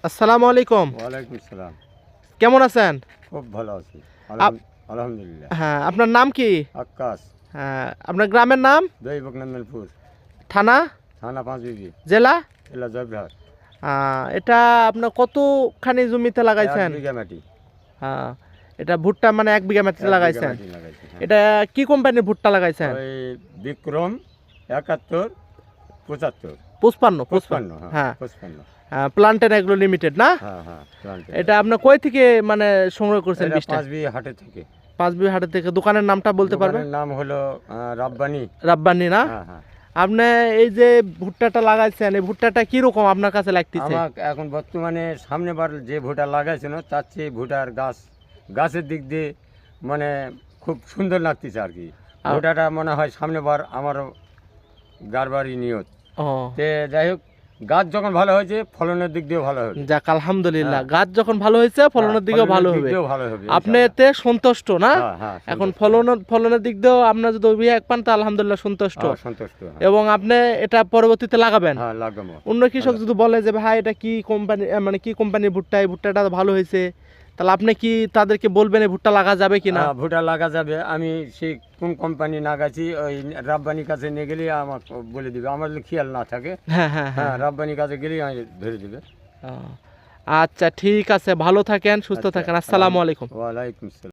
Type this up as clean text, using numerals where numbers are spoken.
আসসালামু আলাইকুম। ওয়ালাইকুম আসসালাম। কেমন আছেন? খুব ভালো আছি। আলহামদুলিল্লাহ। হ্যাঁ, আপনার নাম কি? আক্কাস। হ্যাঁ, আপনার গ্রামের নাম? দৈবক নন্দনপুর। থানা? থানা পাঁচবিবি। জেলা? জেলা জয়পুরহাট। এটা আপনার কতখানি জমিতে 1 লাগাইছেন? বিঘা মাটি। হ্যাঁ, এটা ভুট্টা মানে 1 বিঘা মাটিতে 1 বিঘা লাগাইছেন। মাটি লাগাইছি, হ্যাঁ। এটা কি কোম্পানির ভুট্টা লাগাইছেন? ওই বিক্রম 71 75 55 হ্যাঁ হ্যাঁ, 55 প্লান্টেন এগ্রো লিমিটেড না? হ্যাঁ হ্যাঁ প্লান্টের। এটা আপনার কই থেকে মানে সংগ্রহ করছেন এটা বীজটা? পাঁচবিবি হাটে থেকে। পাঁচবিবি হাটের থেকে। দোকানের নামটা বলতে পারবেন? দোকানের নাম হলো রাব্বানি। রাব্বানি না? হ্যাঁ হ্যাঁ। আপনি এই যে ভুট্টাটা লাগাইছেন, এই ভুট্টাটা কি রকম আপনার কাছে লাগতেছে? আমার এখন বর্তমানে সামনেবার যে ভুটা লাগাইছিল তার চেয়ে ভুটার গাছের দিক দিয়ে মানে খুব সুন্দর লাগতেছে আর কি। ভুটাটা মনে হয় সামনেবার আমারও গারবারই নিয়ত। ও, তে যাই হোক, গাছ যখন ভালো হয়েছে ফলনের দিক দিয়েও ভালো হবে। যাক আলহামদুলিল্লাহ, হ্যাঁ। গাছ যখন ভালো হয়েছে ফলনের দিকেও ভালো হবে। ভালো হবে আপনি ইনশাআল্লাহ। এতে সন্তুষ্ট না? হ্যাঁ, হ্যাঁ, এখন সন্তুষ্ট। ফলনের দিক দিয়েও আপনার যদি অভিযোগ পান তা আলহামদুলিল্লাহ সন্তুষ্ট। হ্যাঁ, সন্তুষ্ট, হ্যাঁ। এবং আপনি এটা পরবর্তীতে লাগাবেন। হ্যাঁ, লাগাবো। অন্য কৃষক যদি বলে যে ভাই এটা কি কোম্পানি, মানে কি কোম্পানির ভুট্টা, এই ভুট্টাটা ভালো হয়েছে, তাহলে আপনি কি তাদেরকে বলবেন এই ভুট্টা লাগা যাবে কিনা? হ্যাঁ, ভুটা লাগা যাবে। আমি সেই কোন কোম্পানি লাগাচ্ছি ওই রাব্বানির কাছে নিয়ে গেলে আমাকে বলে দিবে, আমার যদি খেয়াল না থাকে। হ্যাঁ হ্যাঁ হ্যাঁ। হ্যাঁ, রাব্বানির কাছে গেলেই আমি ধরে দিবে। আচ্ছা ঠিক আছে, ভালো থাকেন, সুস্থ আচ্ছা, থাকেন। আসসালামু আলাইকুম। ওয়ালাইকুম আসসালাম।